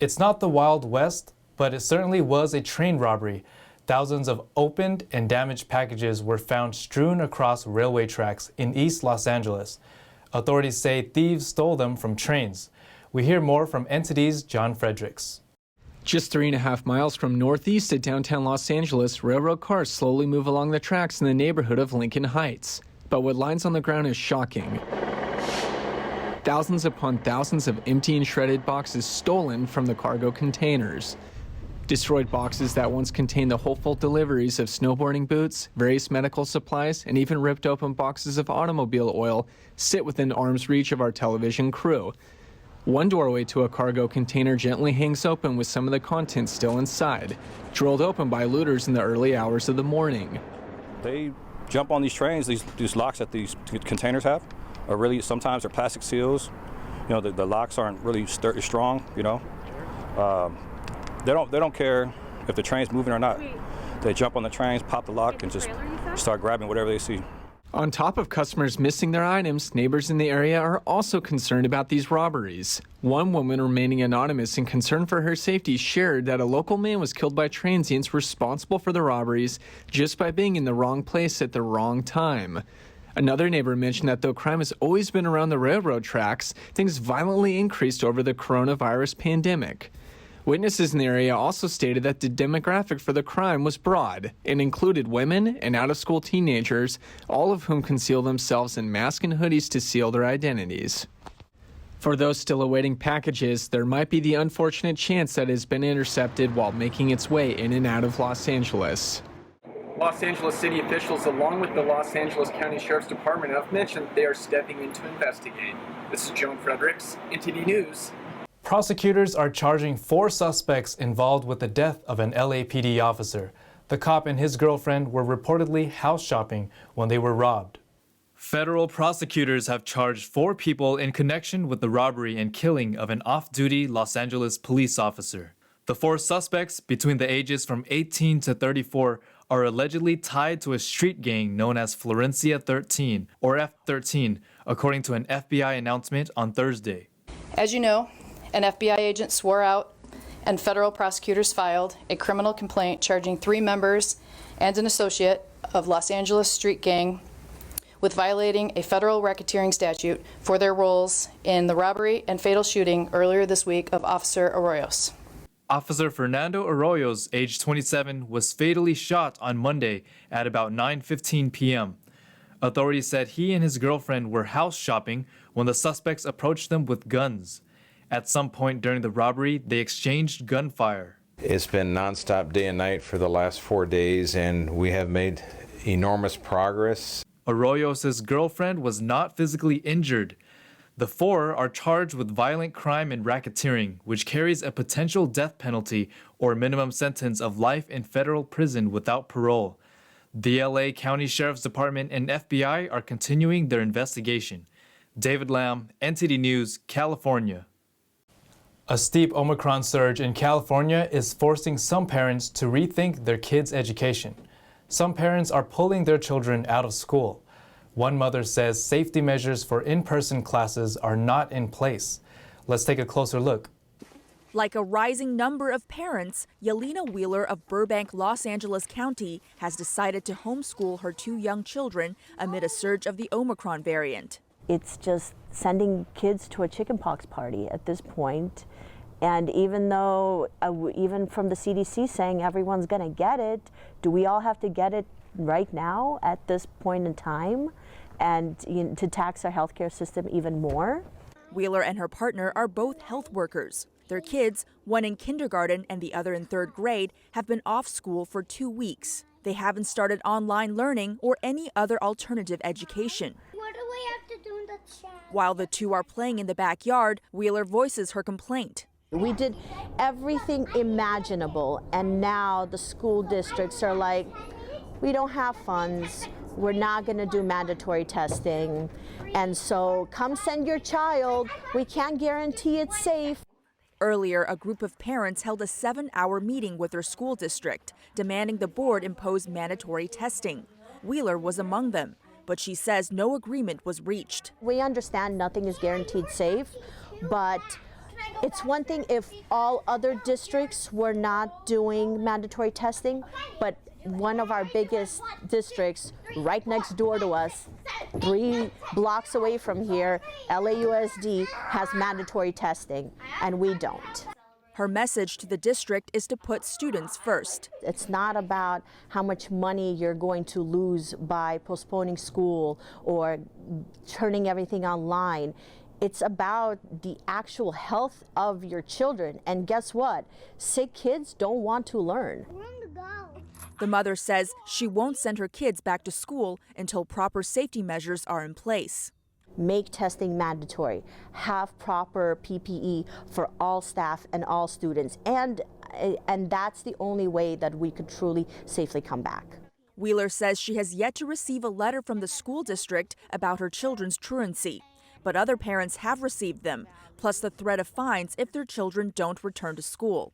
It's not the Wild West, but it certainly was a train robbery. Thousands of opened and damaged packages were found strewn across railway tracks in East Los Angeles. Authorities say thieves stole them from trains. We hear more from NTD's John Fredericks. Just 3.5 miles from northeast of downtown Los Angeles, railroad cars slowly move along the tracks in the neighborhood of Lincoln Heights. But what lines on the ground is shocking. Thousands upon thousands of empty and shredded boxes stolen from the cargo containers. Destroyed boxes that once contained the hopeful deliveries of snowboarding boots, various medical supplies, and even ripped open boxes of automobile oil sit within arm's reach of our television crew. One doorway to a cargo container gently hangs open with some of the contents still inside, drilled open by looters in the early hours of the morning. They jump on these trains, these locks that these containers have are really, sometimes they're plastic seals. You know, the locks aren't really strong, you know. They don't care if the train's moving or not. They jump on the trains, pop the lock, and just start grabbing whatever they see. On top of customers missing their items, neighbors in the area are also concerned about these robberies. One woman remaining anonymous and concerned for her safety shared that a local man was killed by transients responsible for the robberies just by being in the wrong place at the wrong time. Another neighbor mentioned that though crime has always been around the railroad tracks, things violently increased over the coronavirus pandemic. Witnesses in the area also stated that the demographic for the crime was broad and included women and out-of-school teenagers, all of whom conceal themselves in masks and hoodies to conceal their identities. For those still awaiting packages, there might be the unfortunate chance that it has been intercepted while making its way in and out of Los Angeles. Los Angeles city officials, along with the Los Angeles County Sheriff's Department, have mentioned they are stepping in to investigate. This is John Fredericks, NTD News. Prosecutors are charging 4 suspects involved with the death of an LAPD officer. The cop and his girlfriend were reportedly house shopping when they were robbed. Federal prosecutors have charged 4 people in connection with the robbery and killing of an off-duty Los Angeles police officer. The 4 suspects, between the ages from 18 to 34, are allegedly tied to a street gang known as Florencia 13, or F-13, according to an FBI announcement on Thursday. As you know, an FBI agent swore out and federal prosecutors filed a criminal complaint charging 3 members and an associate of Los Angeles street gang with violating a federal racketeering statute for their roles in the robbery and fatal shooting earlier this week of Officer Arroyos. Officer Fernando Arroyos, age 27, was fatally shot on Monday at about 9:15 p.m. Authorities said he and his girlfriend were house shopping when the suspects approached them with guns. At some point during the robbery, they exchanged gunfire. It's been nonstop day and night for the last 4 days, and we have made enormous progress. Arroyos' girlfriend was not physically injured. The 4 are charged with violent crime and racketeering, which carries a potential death penalty or minimum sentence of life in federal prison without parole. The LA County Sheriff's Department and FBI are continuing their investigation. David Lamb, NTD News, California. A steep Omicron surge in California is forcing some parents to rethink their kids' education. Some parents are pulling their children out of school. One mother says safety measures for in-person classes are not in place. Let's take a closer look. Like a rising number of parents, Yelena Wheeler of Burbank, Los Angeles County has decided to homeschool her 2 young children amid a surge of the Omicron variant. It's just sending kids to a chickenpox party at this point. And even though, even from the CDC saying everyone's going to get it, do we all have to get it right now at this point in time and to tax our healthcare system even more? Wheeler and her partner are both health workers. Their kids, one in kindergarten and the other in 3rd grade, have been off school for 2 weeks. They haven't started online learning or any other alternative education. What do we have to do in the chat? While the 2 are playing in the backyard, Wheeler voices her complaint. We did everything imaginable, and now the school districts are like, we don't have funds, we're not going to do mandatory testing, and so come send your child, we can't guarantee it's safe. Earlier, a group of parents held a 7-hour meeting with their school district, demanding the board impose mandatory testing. Wheeler was among them, but she says no agreement was reached. We understand nothing is guaranteed safe, but It's one thing if all other districts were not doing mandatory testing, but one of our biggest districts right next door to us, 3 blocks away from here, LAUSD has mandatory testing, and we don't. Her message to the district is to put students first. It's not about how much money you're going to lose by postponing school or turning everything online. It's about the actual health of your children. And guess what? Sick kids don't want to learn. The mother says she won't send her kids back to school until proper safety measures are in place. Make testing mandatory, have proper PPE for all staff and all students, and that's the only way that we could truly safely come back. Wheeler says she has yet to receive a letter from the school district about her children's truancy, but other parents have received them, plus the threat of fines if their children don't return to school.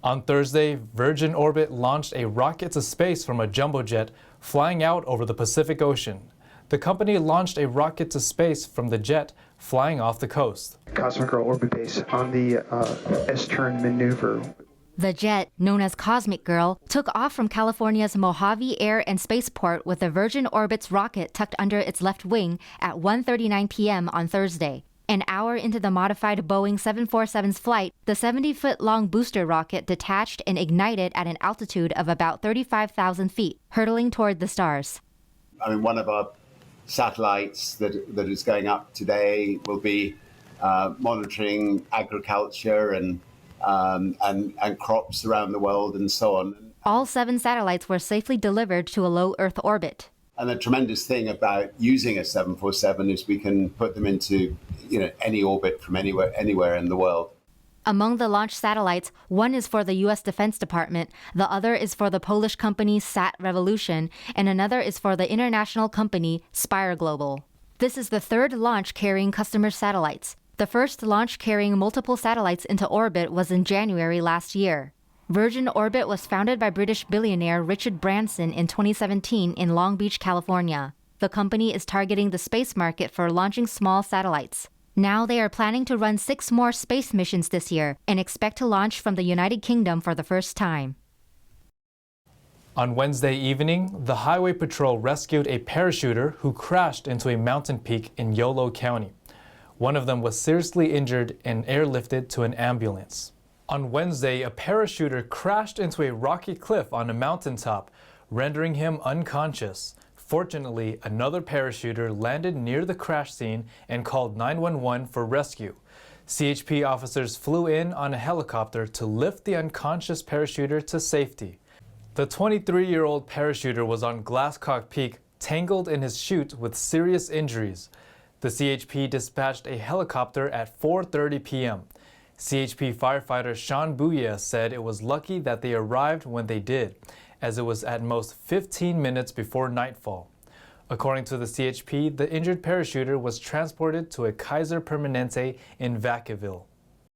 On Thursday, Virgin Orbit launched a rocket to space from a jumbo jet flying out over the Pacific Ocean. The company launched a rocket to space from the jet flying off the coast. Cosmic Girl orbit base on the S-turn maneuver. The jet, known as Cosmic Girl, took off from California's Mojave Air and Spaceport with the Virgin Orbit's rocket tucked under its left wing at 1:39 p.m. on Thursday. An hour into the modified Boeing 747's flight, the 70-foot-long booster rocket detached and ignited at an altitude of about 35,000 feet, hurtling toward the stars. I mean, one of our satellites that is going up today will be monitoring agriculture and crops around the world and so on. All 7 satellites were safely delivered to a low Earth orbit. And the tremendous thing about using a 747 is we can put them into, any orbit from anywhere in the world. Among the launch satellites, one is for the U.S. Defense Department, the other is for the Polish company Sat Revolution, and another is for the international company Spire Global. This is the 3rd launch carrying customer satellites. The first launch carrying multiple satellites into orbit was in January last year. Virgin Orbit was founded by British billionaire Richard Branson in 2017 in Long Beach, California. The company is targeting the space market for launching small satellites. Now they are planning to run 6 more space missions this year and expect to launch from the United Kingdom for the first time. On Wednesday evening, the Highway Patrol rescued a parachuter who crashed into a mountain peak in Yolo County. One of them was seriously injured and airlifted to an ambulance. On Wednesday, a parachuter crashed into a rocky cliff on a mountaintop, rendering him unconscious. Fortunately, another parachuter landed near the crash scene and called 911 for rescue. CHP officers flew in on a helicopter to lift the unconscious parachuter to safety. The 23-year-old parachuter was on Glasscock Peak, tangled in his chute with serious injuries. The CHP dispatched a helicopter at 4:30 p.m. CHP firefighter Sean Bouya said it was lucky that they arrived when they did, as it was at most 15 minutes before nightfall. According to the CHP, the injured parachuter was transported to a Kaiser Permanente in Vacaville.